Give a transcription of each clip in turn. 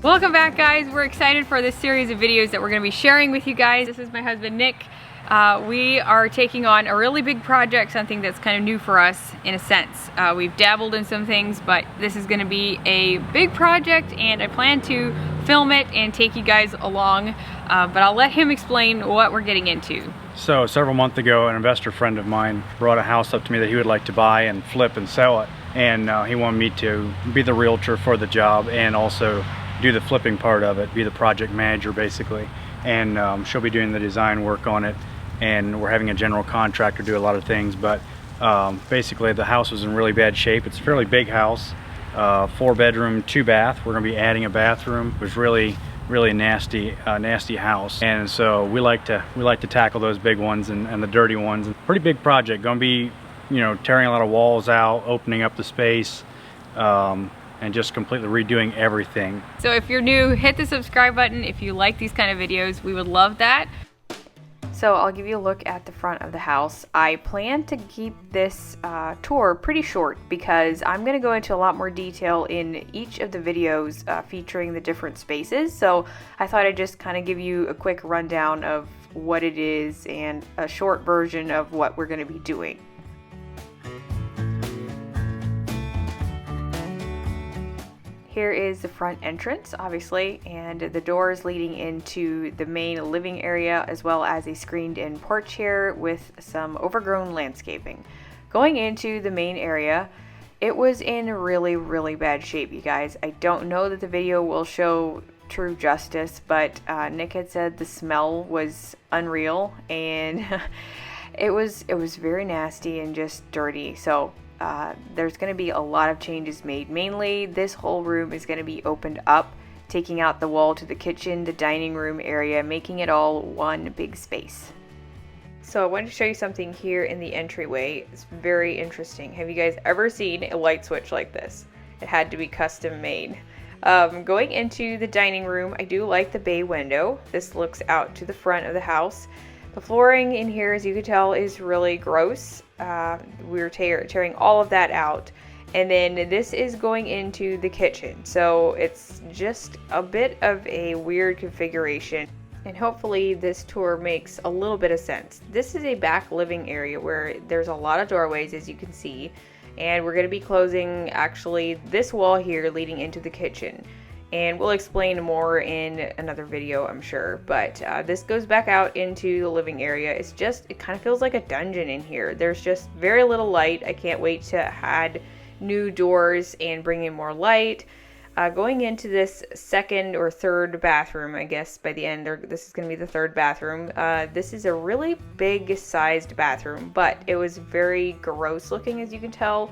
Welcome back, guys. We're excited for this series of videos that we're going to be sharing with you guys. This is my husband Nick. We are taking on a really big project, something that's kind of new for us in a sense. We've dabbled in some things, but this is going to be a big project and I plan to film it and take you guys along, but I'll let him explain what we're getting into. So several months ago, an investor friend of mine brought a house up to me that he would like to buy and flip and sell it, and he wanted me to be the realtor for the job and also do the flipping part of it, be the project manager basically. And she'll be doing the design work on it, and we're having a general contractor do a lot of things, but basically the house was in really bad shape. It's a fairly big house, 4-bedroom, 2-bath. We're going to be adding a bathroom. It was really nasty house, and so we like to tackle those big ones and the dirty ones. Pretty big project. Going to be, you know, tearing a lot of walls out, opening up the space, and just completely redoing everything. So if you're new, hit the subscribe button. If you like these kind of videos, we would love that. So I'll give you a look at the front of the house. I plan to keep this tour pretty short because I'm going to go into a lot more detail in each of the videos featuring the different spaces. So I thought I'd just kind of give you a quick rundown of what it is and a short version of what we're going to be doing. Here is the front entrance, obviously, and the doors leading into the main living area, as well as a screened-in porch here with some overgrown landscaping. Going into the main area, it was in really bad shape, you guys. I don't know that the video will show true justice, but Nick had said the smell was unreal, and it was very nasty and just dirty. So there's going to be a lot of changes made. Mainly, this whole room is going to be opened up, taking out the wall to the kitchen, the dining room area, making it all one big space. So I wanted to show you something here in the entryway. It's very interesting. Have you guys ever seen a light switch like this? It had to be custom made. Going into the dining room, I do like the bay window. This looks out to the front of the house. The flooring in here, as you can tell, is really gross. We're tearing all of that out. And then this is going into the kitchen. So it's just a bit of a weird configuration. And hopefully this tour makes a little bit of sense. This is a back living area where there's a lot of doorways, as you can see. And we're going to be closing actually this wall here leading into the kitchen. And we'll explain more in another video, I'm sure. But this goes back out into the living area. It kind of feels like a dungeon in here. There's just very little light. I can't wait to add new doors and bring in more light. Going into this second or third bathroom, I guess by the end, this is going to be the third bathroom. This is a really big sized bathroom, but it was very gross looking, as you can tell.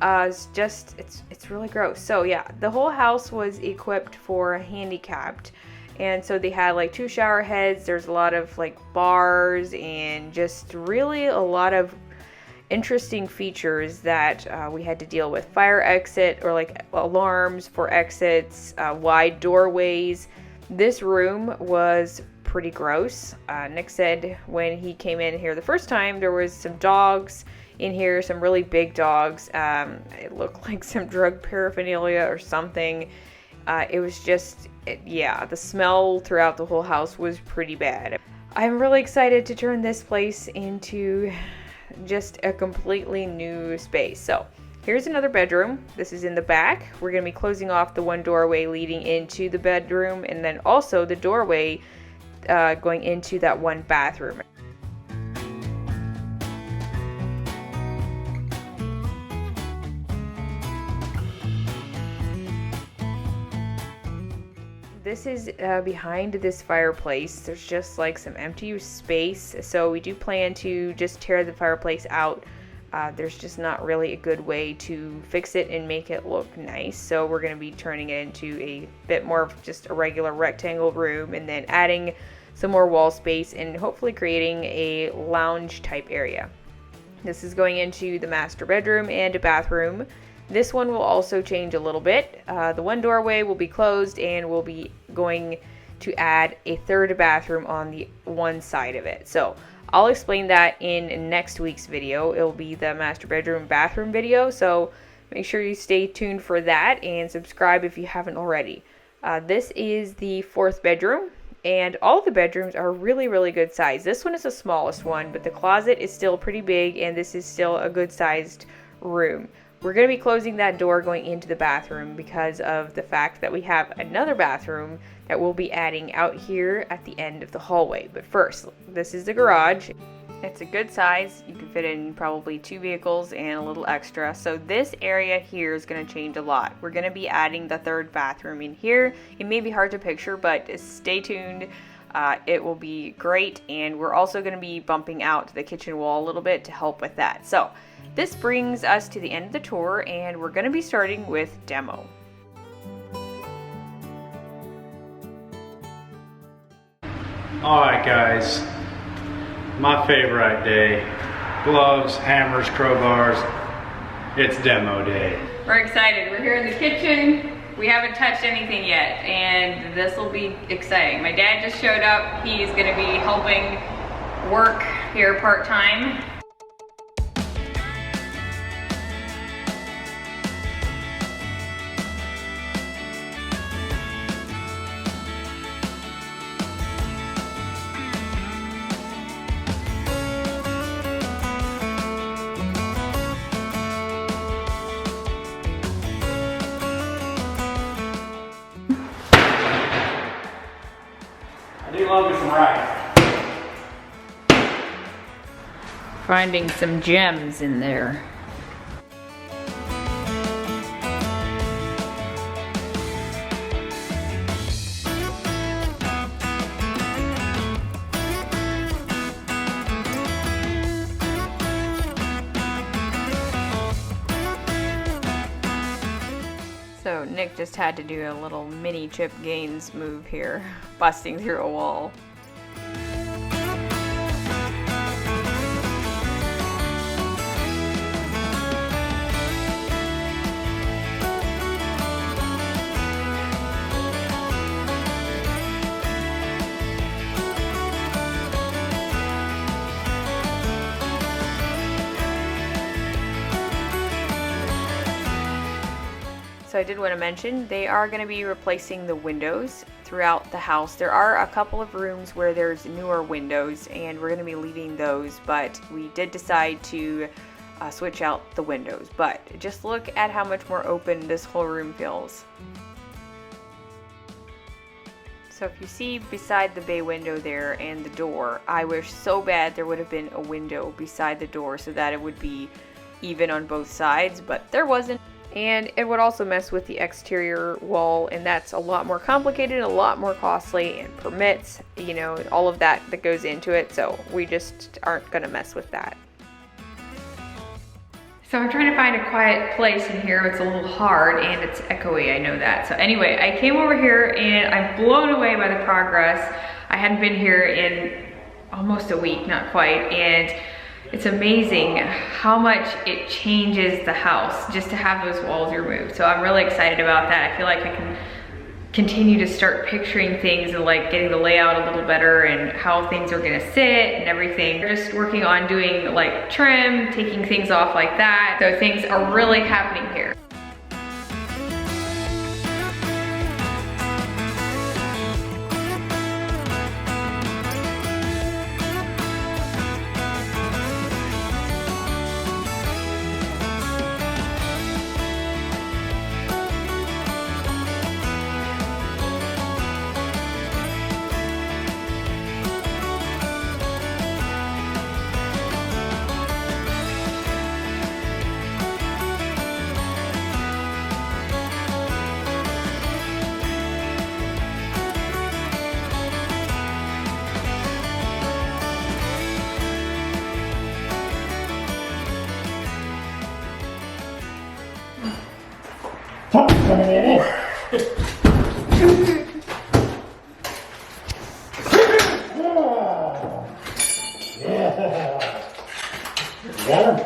It's really gross. So yeah, the whole house was equipped for handicapped, and so they had like 2 shower heads. There's a lot of like bars and just really a lot of interesting features that we had to deal with. Fire exit, or like alarms for exits, wide doorways. This room was pretty gross. Nick said when he came in here the first time, there was some dogs in here, some really big dogs. It looked like some drug paraphernalia or something. It was just, yeah, the smell throughout the whole house was pretty bad. I'm really excited to turn this place into just a completely new space. So here's another bedroom. This is in the back. We're going to be closing off the one doorway leading into the bedroom, and then also the doorway going into that one bathroom. This is behind this fireplace. There's just like some empty space, so we do plan to just tear the fireplace out. There's just not really a good way to fix it and make it look nice, so we're going to be turning it into a bit more of just a regular rectangle room, and then adding some more wall space and hopefully creating a lounge type area. This is going into the master bedroom and a bathroom. This one will also change a little bit. The one doorway will be closed, and we'll be going to add a third bathroom on the one side of it. So I'll explain that in next week's video. It'll be the master bedroom bathroom video, so make sure you stay tuned for that and subscribe if you haven't already. This is the fourth bedroom, and all of the bedrooms are really good size. This one is the smallest one, but the closet is still pretty big, and this is still a good sized room. We're going to be closing that door going into the bathroom because of the fact that we have another bathroom that we'll be adding out here at the end of the hallway. But first, this is the garage. It's a good size. You can fit in probably 2 vehicles and a little extra. So this area here is going to change a lot. We're going to be adding the third bathroom in here. It may be hard to picture, but stay tuned. It will be great. And we're also going to be bumping out the kitchen wall a little bit to help with that. So this brings us to the end of the tour, and we're going to be starting with demo. Alright guys, my favorite day. Gloves, hammers, crowbars. It's demo day. We're excited. We're here in the kitchen. We haven't touched anything yet, and this will be exciting. My dad just showed up. He's going to be helping work here part-time. I do love me some rice. Finding some gems in there. So Nick just had to do a little mini Chip Gaines move here, busting through a wall. So I did want to mention, they are going to be replacing the windows throughout the house. There are a couple of rooms where there's newer windows, and we're going to be leaving those, but we did decide to switch out the windows. But just look at how much more open this whole room feels. So if you see beside the bay window there and the door, I wish so bad there would have been a window beside the door so that it would be even on both sides, but there wasn't. And it would also mess with the exterior wall, and that's a lot more complicated, a lot more costly, and permits, you know, all of that goes into it, so we just aren't going to mess with that. So I'm trying to find a quiet place in here. It's a little hard and it's echoey, I know that. So anyway, I came over here and I'm blown away by the progress. I hadn't been here in almost a week, not quite, and it's amazing how much it changes the house just to have those walls removed. So I'm really excited about that. I feel like I can continue to start picturing things and like getting the layout a little better and how things are gonna sit and everything. We're just working on doing like trim, taking things off like that. So things are really happening here.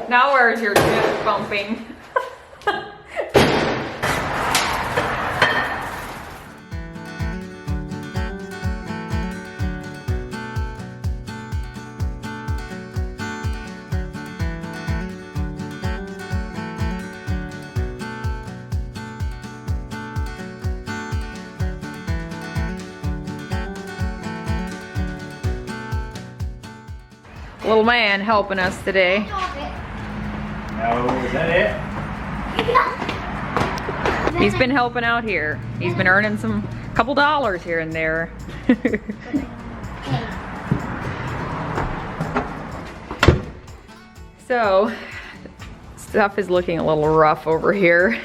Now where's your fist bumping? Little man helping us today. No, is that it? He's been helping out here. He's been earning some couple dollars here and there. So, stuff is looking a little rough over here.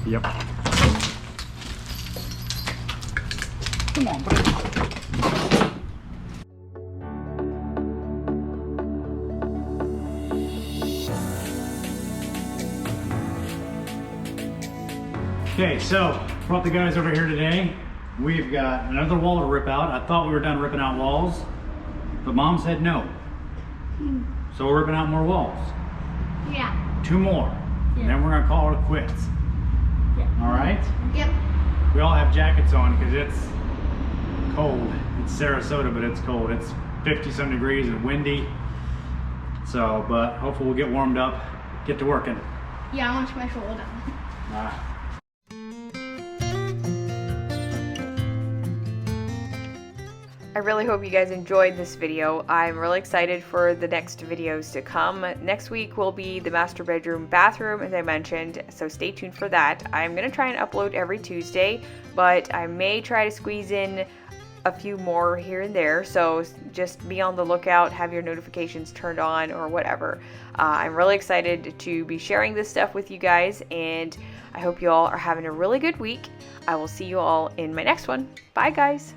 Yep. Come on, buddy. Okay, so brought the guys over here today. We've got another wall to rip out. I thought we were done ripping out walls, but Mom said no. So we're ripping out more walls. Yeah. 2 more. Yeah. And then we're gonna call it quits. Yeah. All right? Yep. We all have jackets on because it's cold. It's Sarasota, but it's cold. It's 50-some degrees and windy. So, but hopefully we'll get warmed up, get to working. Yeah, I want to my shoulder down. All right. I really hope you guys enjoyed this video. I'm really excited for the next videos to come. Next week will be the master bedroom bathroom, as I mentioned, so stay tuned for that. I'm going to try and upload every Tuesday, but I may try to squeeze in a few more here and there, so just be on the lookout, have your notifications turned on or whatever. I'm really excited to be sharing this stuff with you guys, and I hope you all are having a really good week. I will see you all in my next one. Bye, guys.